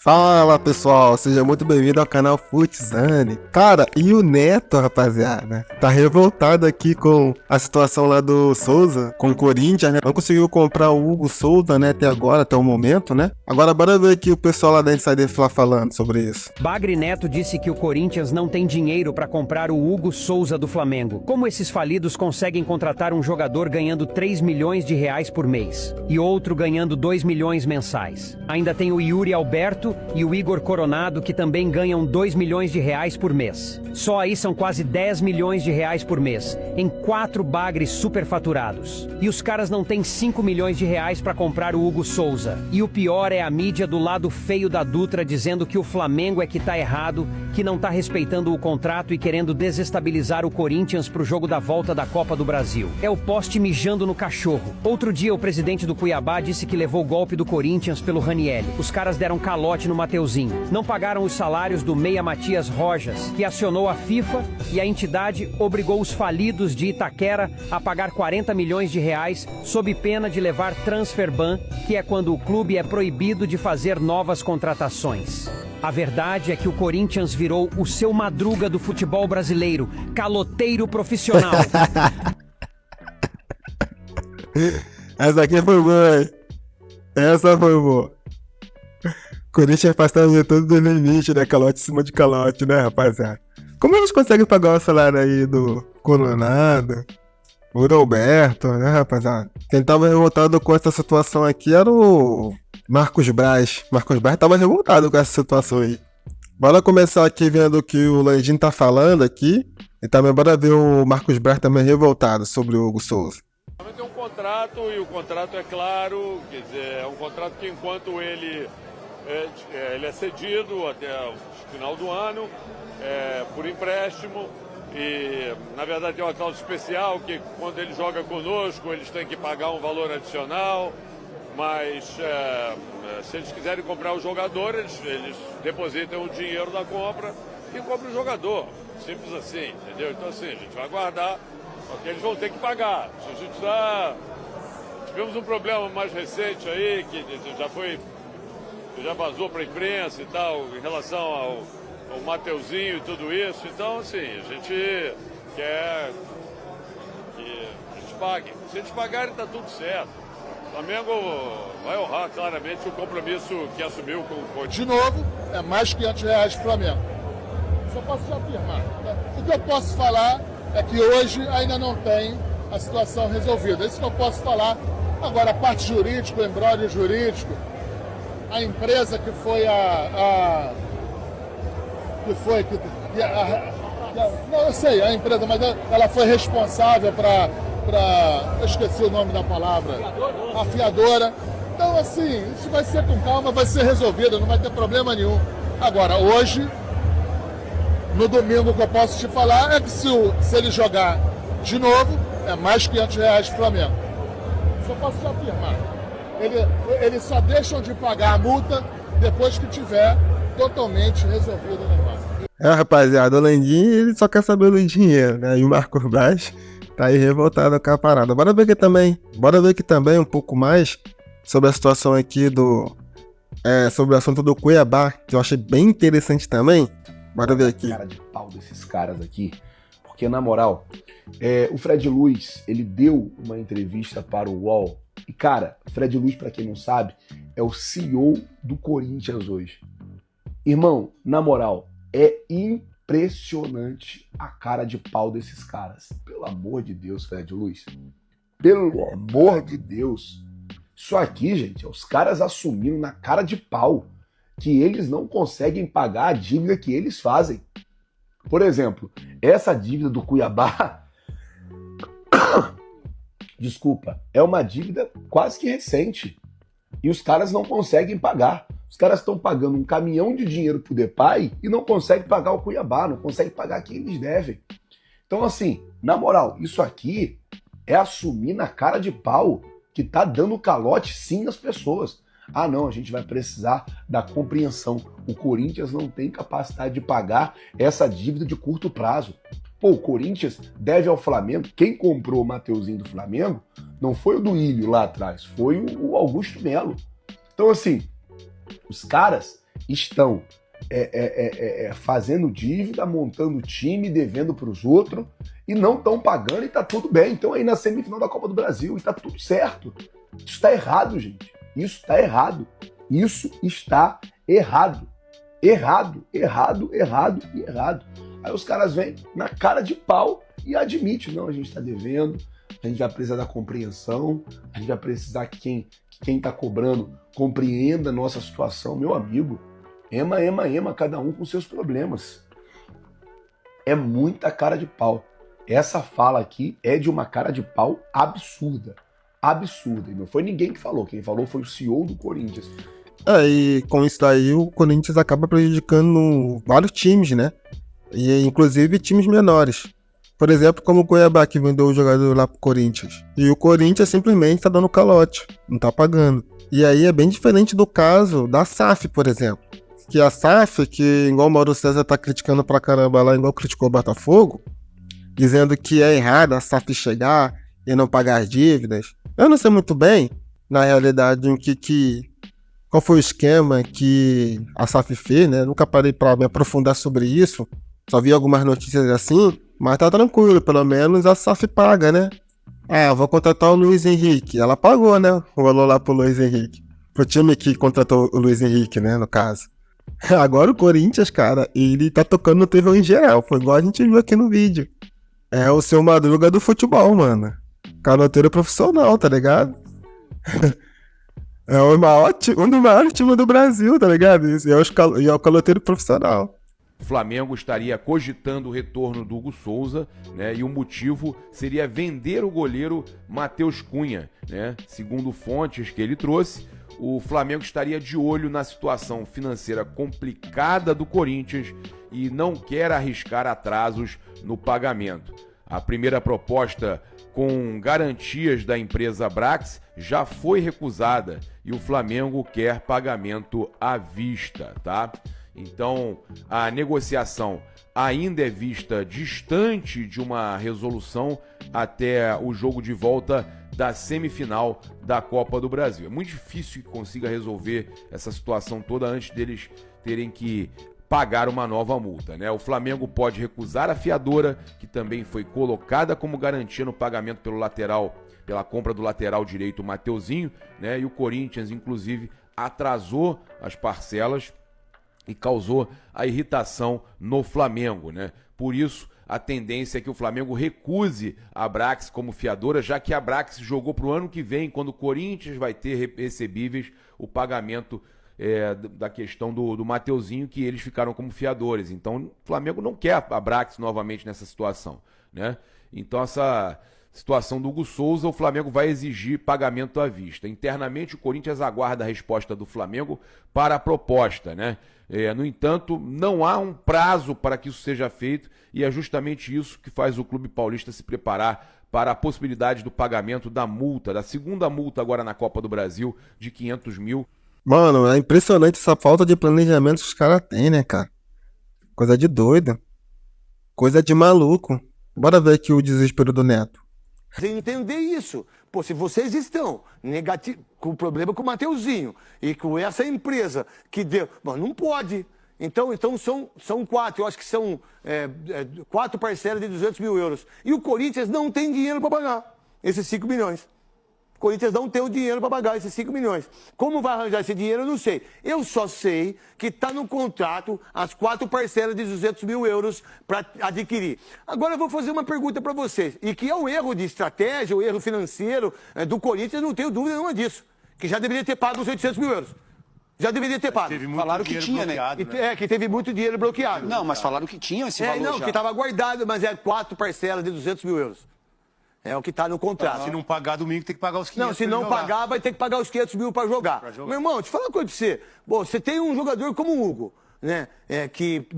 Fala pessoal, seja muito bem-vindo ao canal Futzane. Cara, e o Neto, rapaziada, tá revoltado aqui com a situação lá do Souza, com o Corinthians, né? Não conseguiu comprar o Hugo Souza, né, até agora, até o momento, né? Agora bora ver aqui o pessoal lá da Insider falando sobre isso. Bagre Neto disse que o Corinthians não tem dinheiro para comprar o Hugo Souza do Flamengo. Como esses falidos conseguem contratar um jogador ganhando 3 milhões de reais por mês e outro ganhando 2 milhões mensais? Ainda tem o Yuri Alberto e o Igor Coronado, que também ganham 2 milhões de reais por mês. Só aí são quase 10 milhões de reais por mês, em 4 bagres superfaturados. E os caras não têm 5 milhões de reais para comprar o Hugo Souza. E o pior é a mídia do lado feio da Dutra dizendo que o Flamengo é que tá errado, que não tá respeitando o contrato e querendo desestabilizar o Corinthians pro jogo da volta da Copa do Brasil. É o poste mijando no cachorro. Outro dia o presidente do Cuiabá disse que levou o golpe do Corinthians pelo Ranieri. Os caras deram calote no Mateuzinho. Não pagaram os salários do meia Matias Rojas, que acionou a FIFA, e a entidade obrigou os falidos de Itaquera a pagar 40 milhões de reais sob pena de levar transfer ban, que é quando o clube é proibido de fazer novas contratações. A verdade é que o Corinthians virou o seu Madruga do futebol brasileiro, caloteiro profissional. Essa aqui foi boa, hein? Essa foi boa. Corinthians passando todo do limite, né? Calote em cima de calote, né, rapaziada? Como eles conseguem pagar o salário aí do Coronado, o Roberto, né, rapaziada? Quem tava revoltado com essa situação aqui era o Marcos Braz. Marcos Braz tava revoltado com essa situação aí. Bora começar aqui vendo o que o Landim tá falando aqui. E também bora ver o Marcos Braz também revoltado sobre o Hugo Souza. Tem um contrato e o contrato é claro, quer dizer, é um contrato que enquanto ele é cedido até o final do ano, por empréstimo, e na verdade tem uma cláusula especial que quando ele joga conosco eles têm que pagar um valor adicional, mas se eles quiserem comprar o jogador, eles depositam o dinheiro da compra e compram o jogador, simples assim, entendeu? Então assim, a gente vai aguardar, porque eles vão ter que pagar. A gente tivemos um problema mais recente aí, que já vazou para a imprensa e tal, em relação ao Mateuzinho e tudo isso. Então, assim, a gente quer que eles paguem. Se eles pagarem, está tudo certo. O Flamengo vai honrar claramente o compromisso que assumiu com o Corinthians. De novo, é mais de R$ 500 para o Flamengo. Só posso te afirmar. Né? O que eu posso falar é que hoje ainda não tem a situação resolvida. É isso que eu posso falar. Agora, a parte jurídica, o embrólio jurídico, a empresa que foi não, eu sei, a empresa, mas ela foi responsável eu esqueci o nome da palavra, a fiadora. Então, assim, isso vai ser com calma, vai ser resolvido, não vai ter problema nenhum. Agora, hoje, no domingo, o que eu posso te falar é que se ele jogar de novo, é mais de R$ 500 para o Flamengo. Só posso te afirmar. Eles só deixam de pagar a multa depois que tiver totalmente resolvido o negócio. Rapaziada, o Landim, ele só quer saber do dinheiro, né? E o Marcos Braz tá aí revoltado com a parada. Bora ver aqui também um pouco mais sobre a situação aqui sobre o assunto do Cuiabá, que eu achei bem interessante também. Bora ver aqui. Cara de pau desses caras aqui, porque na moral, o Fred Luiz, ele deu uma entrevista para o UOL. E cara, Fred Luiz, pra quem não sabe, é o CEO do Corinthians hoje. Irmão, na moral, é impressionante a cara de pau desses caras. Pelo amor de Deus, Fred Luiz. Pelo amor de Deus. Isso aqui, gente, é os caras assumindo na cara de pau que eles não conseguem pagar a dívida que eles fazem. Por exemplo, essa dívida do Cuiabá... Desculpa, é uma dívida quase que recente. E os caras não conseguem pagar. Os caras estão pagando um caminhão de dinheiro pro Depay e não conseguem pagar o Cuiabá, não conseguem pagar quem eles devem. Então, assim, na moral, isso aqui é assumir na cara de pau que tá dando calote sim nas pessoas. Ah, não, a gente vai precisar da compreensão. O Corinthians não tem capacidade de pagar essa dívida de curto prazo. Pô, o Corinthians deve ao Flamengo. Quem comprou o Mateuzinho do Flamengo não foi o do Ilho lá atrás, foi o Augusto Melo. Então, assim, os caras, estão fazendo dívida, montando time, devendo para os outros e não estão pagando e tá tudo bem. Então aí na semifinal da Copa do Brasil e tá tudo certo. Isso tá errado, gente. Isso tá errado. Isso está errado. Errado, errado, errado e errado. Aí os caras vêm na cara de pau e admitem, não, a gente tá devendo, a gente vai precisar da compreensão, a gente vai precisar que quem tá cobrando compreenda a nossa situação. Meu amigo, ema, cada um com seus problemas. É muita cara de pau. Essa fala aqui é de uma cara de pau absurda. Absurda. E não foi ninguém que falou. Quem falou foi o CEO do Corinthians. E com isso daí o Corinthians acaba prejudicando vários times, né? E inclusive times menores. Por exemplo, como o Cuiabá, que vendeu o jogador lá pro Corinthians. E o Corinthians simplesmente tá dando calote, não tá pagando. E aí é bem diferente do caso da SAF, por exemplo. Que a SAF, que igual o Mauro César tá criticando pra caramba lá, igual criticou o Botafogo, dizendo que é errado a SAF chegar e não pagar as dívidas. Eu não sei muito bem, na realidade, qual foi o esquema que a SAF fez, né? Nunca parei pra me aprofundar sobre isso. Só vi algumas notícias assim, mas tá tranquilo, pelo menos a SAF paga, né? Vou contratar o Luiz Henrique. Ela pagou, né? Rolou lá pro Luiz Henrique. Pro time que contratou o Luiz Henrique, né? No caso. Agora o Corinthians, cara, ele tá tocando no terror em geral. Foi igual a gente viu aqui no vídeo. É o seu Madruga do futebol, mano. Caloteiro profissional, tá ligado? É um dos maiores times do Brasil, tá ligado? E é o caloteiro profissional. O Flamengo estaria cogitando o retorno do Hugo Souza, né? E o motivo seria vender o goleiro Matheus Cunha, né? Segundo fontes que ele trouxe, o Flamengo estaria de olho na situação financeira complicada do Corinthians e não quer arriscar atrasos no pagamento. A primeira proposta com garantias da empresa Brax já foi recusada e o Flamengo quer pagamento à vista, tá? Então, a negociação ainda é vista distante de uma resolução até o jogo de volta da semifinal da Copa do Brasil. É muito difícil que consiga resolver essa situação toda antes deles terem que pagar uma nova multa, né? O Flamengo pode recusar a fiadora, que também foi colocada como garantia no pagamento pela compra do lateral direito Mateuzinho, né? E o Corinthians, inclusive, atrasou as parcelas e causou a irritação no Flamengo, né? Por isso, a tendência é que o Flamengo recuse a Brax como fiadora, já que a Brax jogou para o ano que vem, quando o Corinthians vai ter recebíveis, o pagamento da questão do Mateuzinho, que eles ficaram como fiadores. Então, o Flamengo não quer a Brax novamente nessa situação, né? Então, essa situação do Hugo Souza, o Flamengo vai exigir pagamento à vista. Internamente, o Corinthians aguarda a resposta do Flamengo para a proposta, né? No entanto, não há um prazo para que isso seja feito e é justamente isso que faz o Clube Paulista se preparar para a possibilidade do pagamento da multa, da segunda multa agora na Copa do Brasil, de 500 mil. Mano, é impressionante essa falta de planejamento que os caras têm, né, cara? Coisa de doido. Coisa de maluco. Bora ver aqui o desespero do Neto. Entender isso. Pô, se vocês estão com problema com o Mateuzinho e com essa empresa que deu... Mano, não pode. Então são 4. Eu acho que são 4 parcelas de 200 mil euros. E o Corinthians não tem dinheiro para pagar esses 5 milhões. O Corinthians não tem o dinheiro para pagar esses 5 milhões. Como vai arranjar esse dinheiro, eu não sei. Eu só sei que está no contrato as 4 parcelas de 200 mil euros para adquirir. Agora eu vou fazer uma pergunta para vocês. E que é um erro de estratégia, o erro financeiro do Corinthians, não tenho dúvida nenhuma disso. Que já deveria ter pago os 800 mil euros. Já deveria ter pago. Falaram que tinha, né? Que teve muito dinheiro bloqueado. Não, mas falaram que tinha esse valor não, já. que estava guardado, mas é 4 parcelas de 200 mil euros. É o que está no contrato. Se não pagar domingo, tem que pagar os 500 Não, se não pagar, vai ter que pagar os 500 mil para jogar. Meu irmão, deixa eu falar uma coisa pra você. Bom, você tem um jogador como o Hugo, né? Que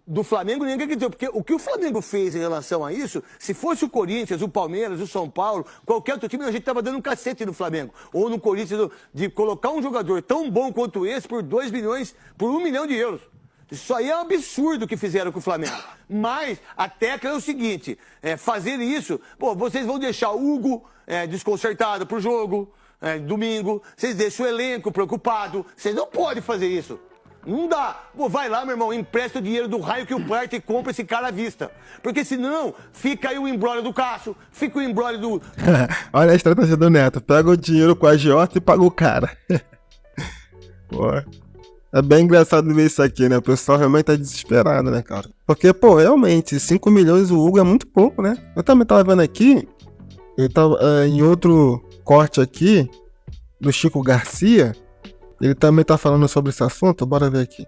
do Flamengo ninguém acreditou. Porque o que o Flamengo fez em relação a isso, se fosse o Corinthians, o Palmeiras, o São Paulo, qualquer outro time, a gente tava dando um cacete no Flamengo. Ou no Corinthians, de colocar um jogador tão bom quanto esse por 2 milhões, por 1 milhão de euros. Isso aí é um absurdo que fizeram com o Flamengo. Mas a tecla é o seguinte, fazer isso, pô, vocês vão deixar o Hugo desconcertado pro jogo, domingo, vocês deixam o elenco preocupado, vocês não podem fazer isso. Não dá. Pô, vai lá, meu irmão, empresta o dinheiro do raio que o parte e compra esse cara à vista. Porque senão fica aí o embrólio do Cássio, fica o embrólio do... Olha a estratégia do Neto. Pega o dinheiro com a agiota e paga o cara. Pô, é bem engraçado ver isso aqui, né? O pessoal realmente tá desesperado, né, cara? Porque, pô, realmente, 5 milhões o Hugo é muito pouco, né? Eu também tava vendo aqui, eu tava em outro corte aqui, do Chico Garcia, ele também tá falando sobre esse assunto, bora ver aqui.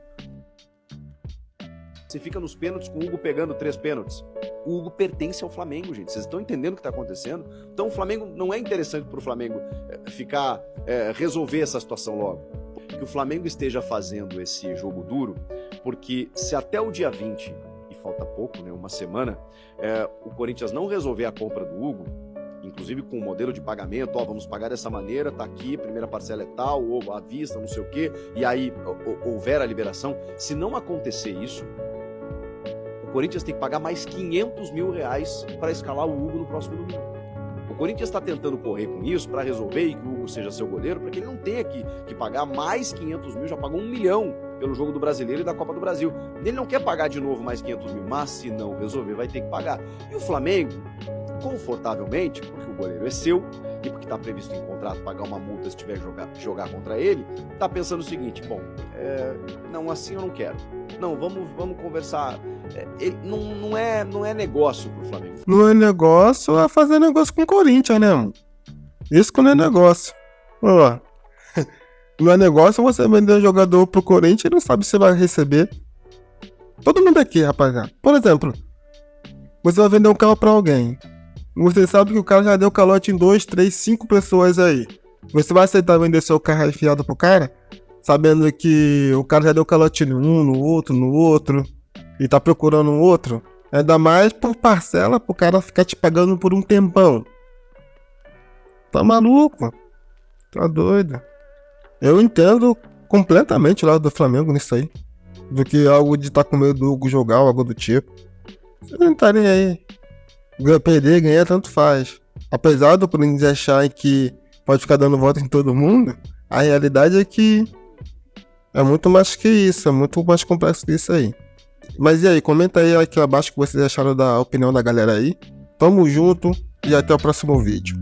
Você fica nos pênaltis com o Hugo pegando 3 pênaltis. O Hugo pertence ao Flamengo, gente. Vocês estão entendendo o que está acontecendo? Então o Flamengo não é interessante para o Flamengo resolver essa situação logo. Que o Flamengo esteja fazendo esse jogo duro, porque se até o dia 20, e falta pouco, né, uma semana, o Corinthians não resolver a compra do Hugo, inclusive com o modelo de pagamento, vamos pagar dessa maneira, tá aqui, primeira parcela é tal, ou à vista, não sei o quê, e aí houver a liberação, se não acontecer isso, o Corinthians tem que pagar mais 500 mil reais para escalar o Hugo no próximo domingo. O Corinthians está tentando correr com isso para resolver e que o Hugo seja seu goleiro, para que ele não tenha que pagar mais 500 mil, já pagou 1 milhão pelo jogo do Brasileiro e da Copa do Brasil. Ele não quer pagar de novo mais 500 mil, mas se não resolver vai ter que pagar. E o Flamengo, confortavelmente, porque o goleiro é seu e porque está previsto em contrato pagar uma multa se tiver jogar contra ele, está pensando o seguinte, bom, não, assim eu não quero. Não, vamos conversar. Não é negócio pro Flamengo. Não é negócio, é fazer negócio com o Corinthians, né, mano? Isso que não é negócio. Ó, não é negócio você vender um jogador pro Corinthians e não sabe se vai receber. Todo mundo aqui, rapaziada. Por exemplo, você vai vender um carro pra alguém. Você sabe que o cara já deu calote em 2, 3, 5 pessoas aí. Você vai aceitar vender seu carro enfiado pro cara? Sabendo que o cara já deu calote em um, no outro, e tá procurando um outro? Ainda mais por parcela, pro cara ficar te pagando por um tempão. Tá maluco? Tá doido? Eu entendo completamente o lado do Flamengo nisso aí. Do que algo de estar com medo do Hugo jogar ou algo do tipo. Vocês não estarem aí. Perder, ganhar, tanto faz. Apesar do Corinthians achar que pode ficar dando volta em todo mundo, a realidade é que é muito mais que isso, é muito mais complexo que isso aí. Mas e aí, comenta aí aqui abaixo o que vocês acharam da opinião da galera aí. Tamo junto e até o próximo vídeo.